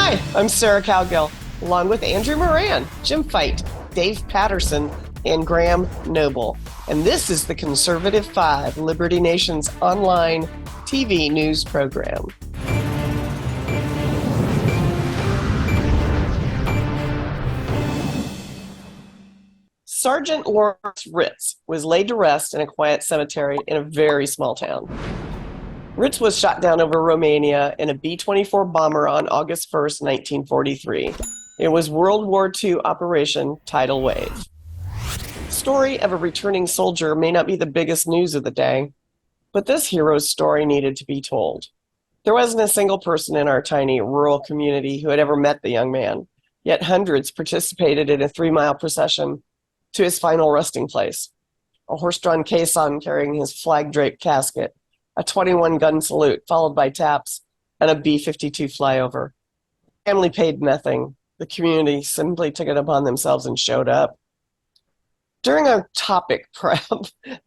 Hi, I'm Sarah Cowgill, along with Andrew Moran, Jim Fight, Dave Patterson, and Graham Noble. And this is the Conservative 5, Liberty Nation's online TV news program. Sergeant Lawrence Ritz was laid to rest in a quiet cemetery in a very small town. Ritz was shot down over Romania in a B-24 bomber on August 1st, 1943. It was World War II Operation Tidal Wave. The story of a returning soldier may not be the biggest news of the day, but this hero's story needed to be told. There wasn't a single person in our tiny rural community who had ever met the young man, yet hundreds participated in a 3-mile procession to his final resting place. A horse-drawn caisson carrying his flag-draped casket, a 21-gun salute followed by taps, and a B-52 flyover. The family paid nothing. The community simply took it upon themselves and showed up. During our topic prep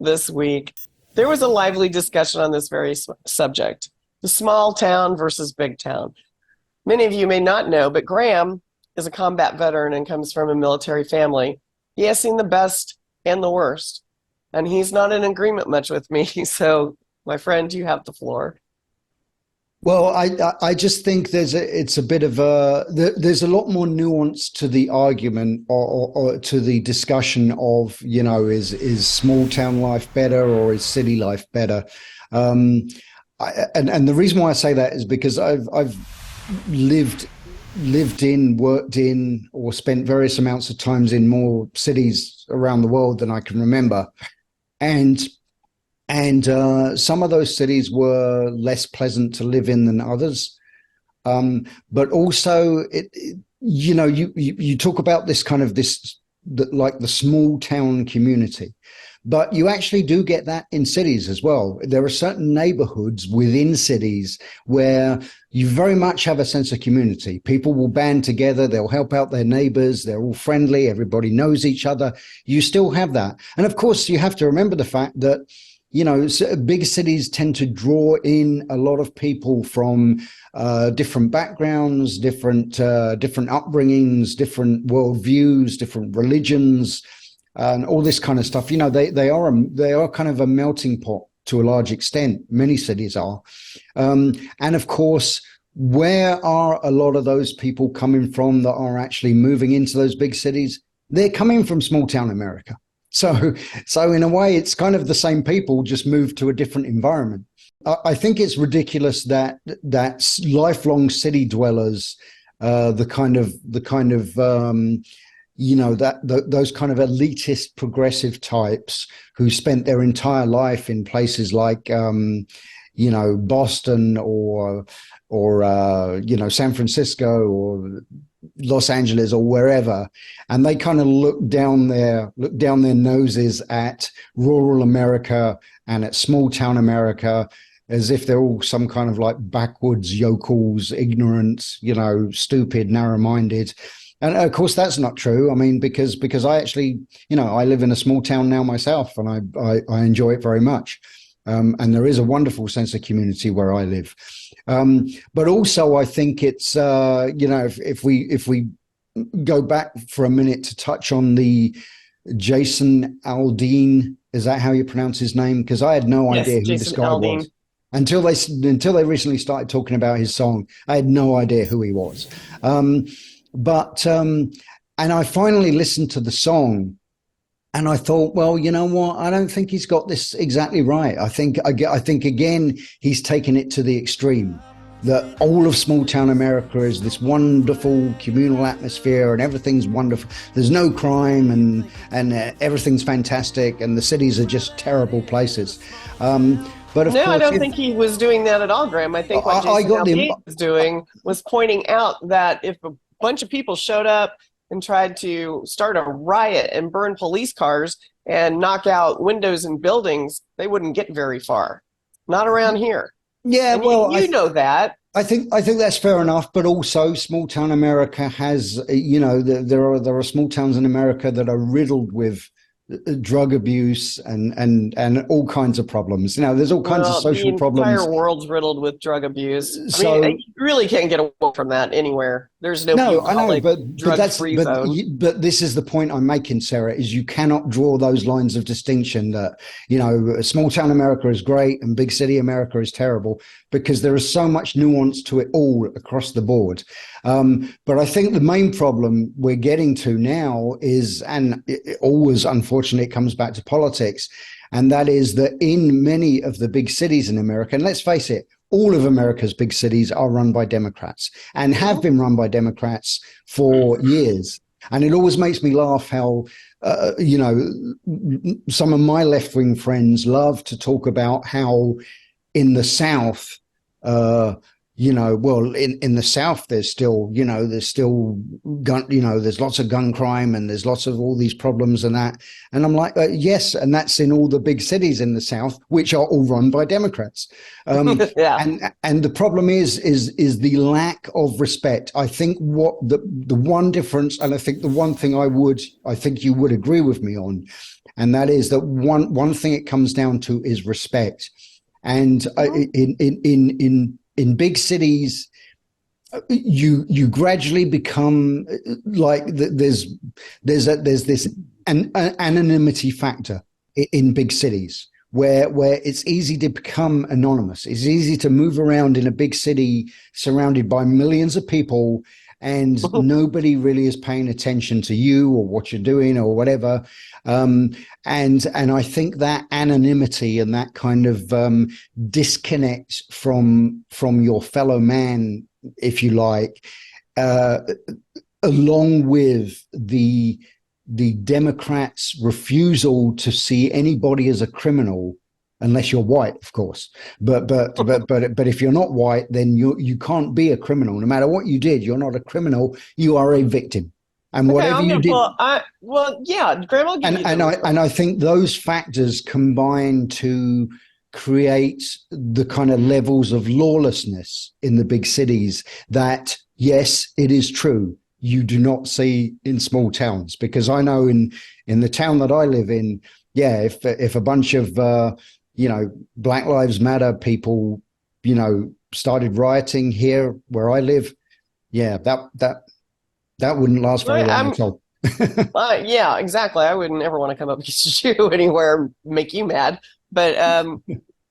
this week, there was a lively discussion on this very subject, the small town versus big town. Many of you may not know, but Graham is a combat veteran and comes from a military family. He has seen the best and the worst, and he's not in agreement much with me, so my friend, you have the floor. Well, I just think there's a lot more nuance to the argument or to the discussion of, is small town life better or is city life better? And the reason why I say that is because I've lived in, worked in, or spent various amounts of times in more cities around the world than I can remember, and some of those cities were less pleasant to live in than others. But also, you talk about this kind of like the small town community, but you actually do get that in cities as well. There are certain neighborhoods within cities where you very much have a sense of community. People will band together. They'll help out their neighbors. They're all friendly. Everybody knows each other. You still have that. And of course, you have to remember the fact that big cities tend to draw in a lot of people from different backgrounds, different upbringings, different worldviews, different religions, and all this kind of stuff. They are kind of a melting pot to a large extent. Many cities are, and of course, where are a lot of those people coming from that are actually moving into those big cities? They're coming from small town America. So in a way, it's kind of the same people, just moved to a different environment. I think it's ridiculous that lifelong city dwellers, those kind of elitist progressive types who spent their entire life in places like Boston or San Francisco or Los Angeles or wherever, and they kind of look down their noses at rural America and at small town America as if they're all some kind of like backwoods yokels, ignorant, stupid, narrow-minded. And of course, that's not true. I mean, because I actually, I live in a small town now myself, and I enjoy it very much. And there is a wonderful sense of community where I live. But also, I think it's, if we go back for a minute to touch on the Jason Aldean, is that how you pronounce his name? Because I had no idea who this guy was. Until they recently started talking about his song, I had no idea who he was. And I finally listened to the song, and I thought, well, you know what? I don't think he's got this exactly right. I think again, he's taken it to the extreme. That all of small town America is this wonderful communal atmosphere, and everything's wonderful. There's no crime, and everything's fantastic, and the cities are just terrible places. But of course, I don't think he was doing that at all, Graham. I think what Jason Aldean was doing was pointing out that if a bunch of people showed up and tried to start a riot and burn police cars and knock out windows in buildings, they wouldn't get very far. Not around here. Yeah, and well, you know that. I think that's fair enough, but also small town America has, there are small towns in America that are riddled with drug abuse and all kinds of problems. Now, there's all kinds of Well, the social entire problems. world's riddled with drug abuse. I mean, So you really can't get away from that anywhere. There's no no, I know, bucolic but that's drug-free zone. but this is the point I'm making, Sarah. Is you cannot draw those lines of distinction that small town America is great and big city America is terrible, because there is so much nuance to it all across the board. But I think the main problem we're getting to now is, and it always unfortunately it comes back to politics, and that is that in many of the big cities in America, and let's face it, all of America's big cities are run by Democrats and have been run by Democrats for years. And it always makes me laugh how, some of my left wing friends love to talk about how in the South, in the South, there's still gun, there's lots of gun crime and there's lots of all these problems and that. And I'm like, yes, and that's in all the big cities in the South, which are all run by Democrats. Yeah. And the problem is the lack of respect. I think what the one difference, and I think the one thing I think you would agree with me on, and that is that one thing it comes down to is respect. And in big cities, you gradually become like there's this anonymity factor in big cities where it's easy to become anonymous. It's easy to move around in a big city surrounded by millions of people, and nobody really is paying attention to you or what you're doing or whatever. And I think that anonymity and that kind of disconnect from your fellow man, if you like, along with the Democrats' refusal to see anybody as a criminal, unless you're white, of course. But if you're not white, then you can't be a criminal. No matter what you did, you're not a criminal. You are a victim. And whatever you did, yeah, Graham, I'll give you and I think those factors combine to create the kind of levels of lawlessness in the big cities that, yes, it is true, you do not see in small towns. Because I know in the town that I live in, yeah, if a bunch of Black Lives Matter people, started rioting here where I live, yeah, that wouldn't last very long at all. Yeah, exactly. I wouldn't ever want to come up against you anywhere and make you mad. But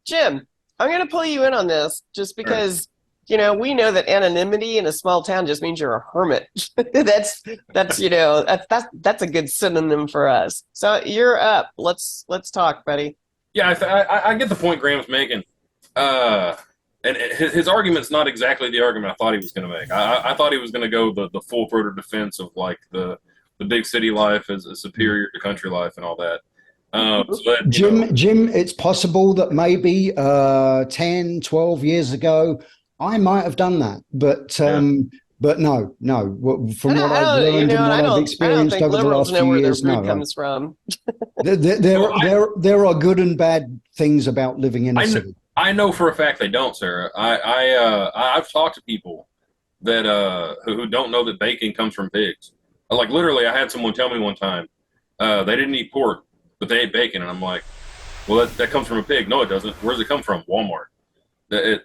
Jim, I'm going to pull you in on this just because, we know that anonymity in a small town just means you're a hermit. that's a good synonym for us. So you're up. Let's talk, buddy. Yeah, I get the point Graham's making. And his argument's not exactly the argument I thought he was going to make. I thought he was going to go the full-throated defense of like the big city life is superior to country life and all that. But, Jim, it's possible that maybe 10, 12 years ago, I might have done that. But no. From what I've learned and what I've experienced over the last few years, no. Comes from. There are good and bad things about living in a city. I know for a fact they don't, Sarah. I've talked to people that who don't know that bacon comes from pigs. Like literally, I had someone tell me one time they didn't eat pork, but they ate bacon, and I'm like, well, that comes from a pig. No, it doesn't. Where does it come from? Walmart. That's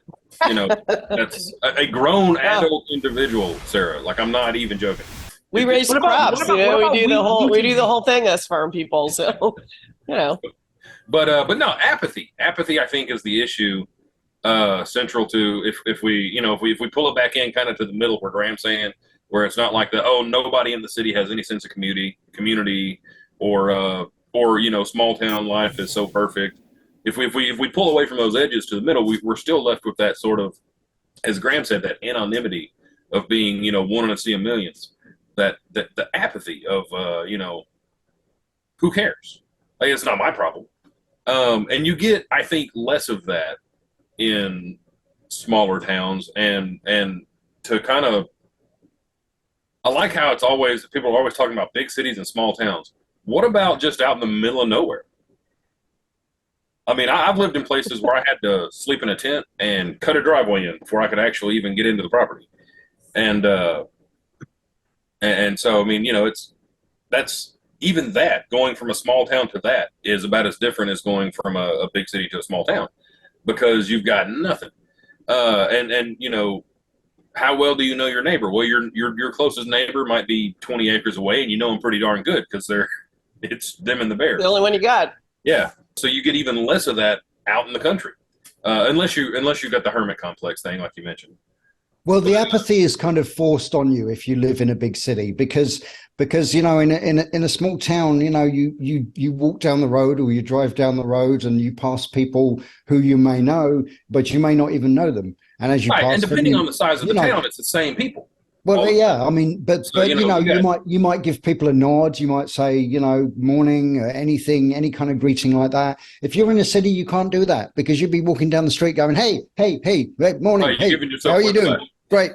a grown adult individual, Sarah. Like I'm not even joking. We raise crops. We do the whole thing as farm people. So, But no, apathy. Apathy, I think, is the issue central to if we pull it back in kind of to the middle where Graham's saying, where it's not like nobody in the city has any sense of community or small town life is so perfect. If we pull away from those edges to the middle, we're still left with that sort of, as Graham said, that anonymity of being one in a sea of millions. That the apathy of who cares? Like, it's not my problem. And you get, I think, less of that in smaller towns, and to kind of, I like how people are always talking about big cities and small towns. What about just out in the middle of nowhere? I mean, I've lived in places where I had to sleep in a tent and cut a driveway in before I could actually even get into the property, and so I mean, that's even that, going from a small town to that is about as different as going from a big city to a small town, because you've got nothing. And you know, how well do you know your neighbor? Well, your closest neighbor might be 20 acres away, and you know them pretty darn good because it's them and the bears. The only one you got. Yeah, so you get even less of that out in the country, unless you got the hermit complex thing, like you mentioned. Well, the apathy is kind of forced on you if you live in a big city, because you know, in a small town, you know, you walk down the road or you drive down the road and you pass people who you may know, but you may not even know them. And as you Right, pass and depending them, on the size of the town, it's the same people. well, yeah, I mean, but you know, you might give people a nod. You might say, you know, morning, or anything, any kind of greeting like that. If you're in a city, you can't do that because you'd be walking down the street going, hey, morning, right, hey, how are you doing? Great.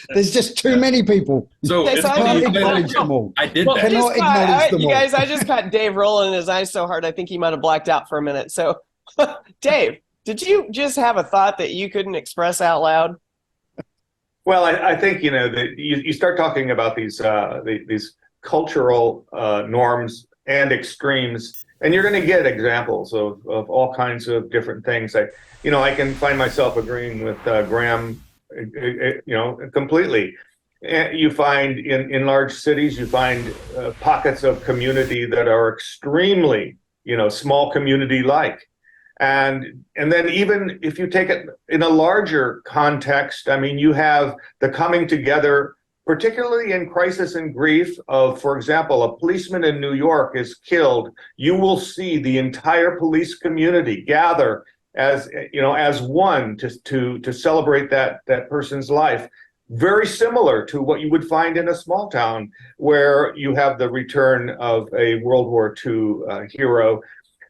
There's just too many people. So Okay, it's so funny can't you say that. acknowledge them all. I did Well, that. cannot acknowledge them you all. guys, I just caught Dave rolling his eyes so hard I think he might have blacked out for a minute. So, Dave, did you just have a thought that you couldn't express out loud? Well, I think, you know, that you start talking about these cultural norms and extremes, and you're going to get examples of all kinds of different things. I can find myself agreeing with Graham, you know, completely. And you find in large cities, you find pockets of community that are extremely, you know, small community like. And then even if you take it in a larger context, I mean, you have the coming together, particularly in crisis and grief of, for example, a policeman in New York is killed. You will see the entire police community gather as, you know, as one to celebrate that person's life. Very similar to what you would find in a small town where you have the return of a World War II hero.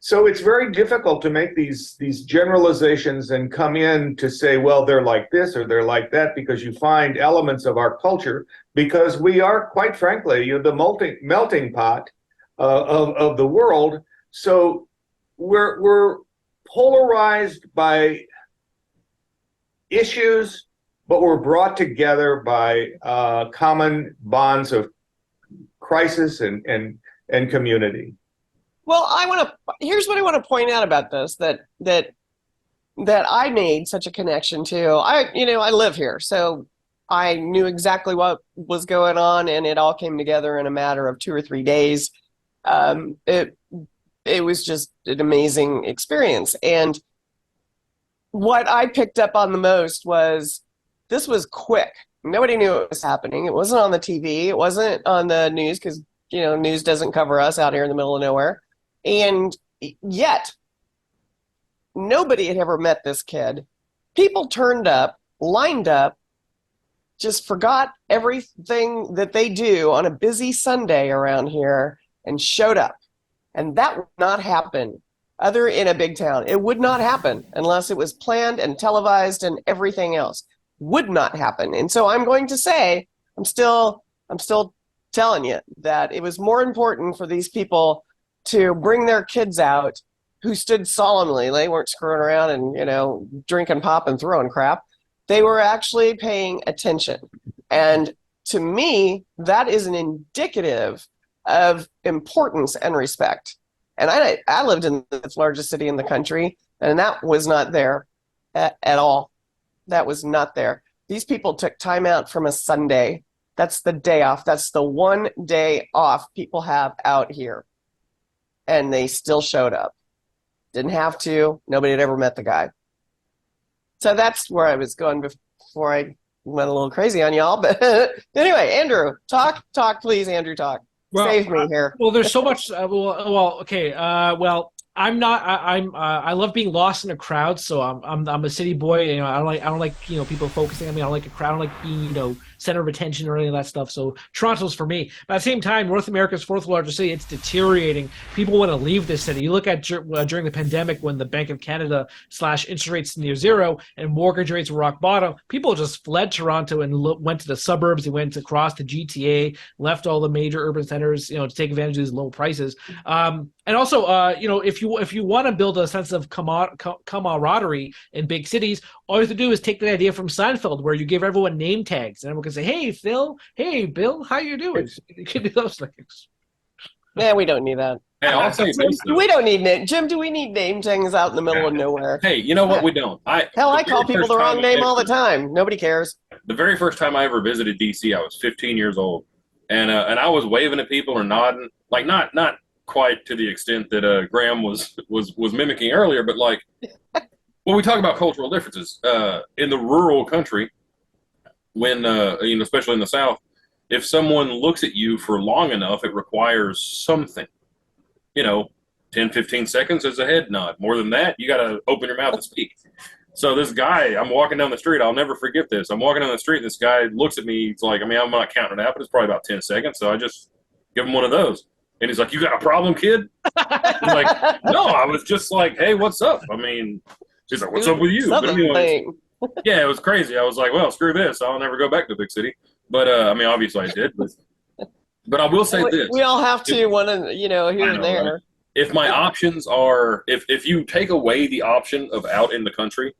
So it's very difficult to make these generalizations and come in to say, well, they're like this or they're like that, because you find elements of our culture, because we are, quite frankly, you know, the melting pot of the world. So we're polarized by issues, but we're brought together by common bonds of crisis and community. Well, here's what I want to point out about this that I made such a connection to. I live here, so I knew exactly what was going on, and it all came together in a matter of 2 or 3 days. It was just an amazing experience, and what I picked up on the most was this was quick. Nobody knew it was happening. It wasn't on the TV. It wasn't on the news because, you know, news doesn't cover us out here in the middle of nowhere. And yet, nobody had ever met this kid. People turned up, lined up, just forgot everything that they do on a busy Sunday around here and showed up. And that would not happen other in a big town. It would not happen unless it was planned and televised and everything else. Would not happen. And so I'm going to say, I'm still telling you that it was more important for these people to bring their kids out who stood solemnly. They weren't screwing around and, you know, drinking pop and throwing crap. They were actually paying attention. And to me, that is an indicative of importance and respect. And I lived in the largest city in the country, and that was not there at all. That was not there. These people took time out from a Sunday. That's the day off. That's the one day off people have out here. And they still showed up. Didn't have to. Nobody had ever met the guy. So that's where I was going before I went a little crazy on y'all. But anyway, Andrew, talk, please, Andrew, talk. Well, save me here. Well, there's so much. Okay. I love being lost in a crowd. So I'm a city boy. You know, I don't like you know, people focusing on me. I don't like a crowd. I don't like being, you know, center of attention or any of that stuff. So Toronto's for me. But at the same time, North America's fourth largest city. It's deteriorating. People want to leave this city. You look at during the pandemic when the Bank of Canada slashed interest rates near zero and mortgage rates were rock bottom. People just fled Toronto and went to the suburbs. They went across the GTA, left all the major urban centers, you know, to take advantage of these low prices. And also, you know, if you want to build a sense of camaraderie in big cities, all you have to do is take the idea from Seinfeld, where you give everyone name tags, and everyone can say, "Hey, Phil. Hey, Bill. How you doing?" You can do those things. Yeah, we don't need that. Hey, I'll say Jim, this though. we don't need name. Jim, do we need name things out in the middle of nowhere? Hey, you know what? We don't. Hell, I the call very people first the wrong time name all the ever- time. Nobody cares. The very first time I ever visited DC, I was 15 years old, and I was waving at people or nodding, like not quite to the extent that Graham was mimicking earlier, but like when we talk about cultural differences in the rural country, when especially in the South, if someone looks at you for long enough, it requires something. 10, 15 seconds is a head nod. More than that, you got to open your mouth and speak. So this guy, I'm walking down the street. I'll never forget this. I'm walking down the street, and this guy looks at me. He's like, I'm not counting it out, but it's probably about 10 seconds. So I just give him one of those. And he's like, you got a problem, kid? I'm like, no, I was just like, hey, what's up? I mean, he's like, what's up with you? But Southern anyways, thing. yeah, it was crazy. I was like, well, screw this. I'll never go back to the big city. But, obviously I did. But I will say this. We all have to, here and there. Right? If my options are, if you take away the option of out in the country,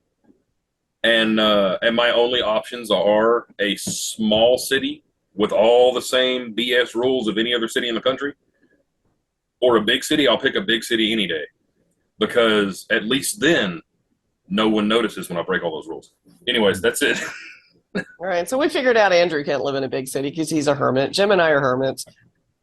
and my only options are a small city with all the same BS rules of any other city in the country, or a big city, I'll pick a big city any day, because at least then no one notices when I break all those rules. Anyways, that's it. All right, so we figured out Andrew can't live in a big city because he's a hermit. Jim and I are hermits.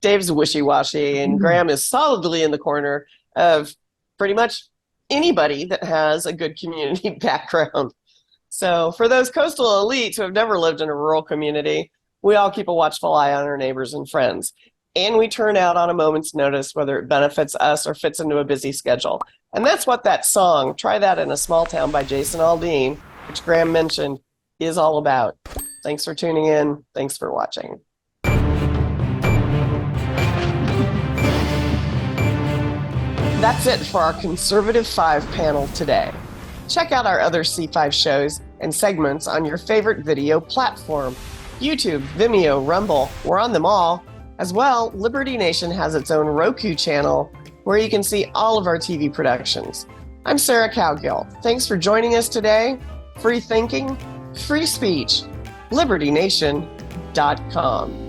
Dave's wishy-washy, and Graham is solidly in the corner of pretty much anybody that has a good community background. So for those coastal elites who have never lived in a rural community, we all keep a watchful eye on our neighbors and friends. And we turn out on a moment's notice whether it benefits us or fits into a busy schedule. And that's what that song, Try That in a Small Town by Jason Aldean, which Graham mentioned, is all about. Thanks for tuning in. Thanks for watching. That's it for our Conservative 5 panel today. Check out our other C5 shows and segments on your favorite video platform. YouTube, Vimeo, Rumble, we're on them all. As well, Liberty Nation has its own Roku channel where you can see all of our TV productions. I'm Sarah Cowgill. Thanks for joining us today. Free thinking, free speech, libertynation.com.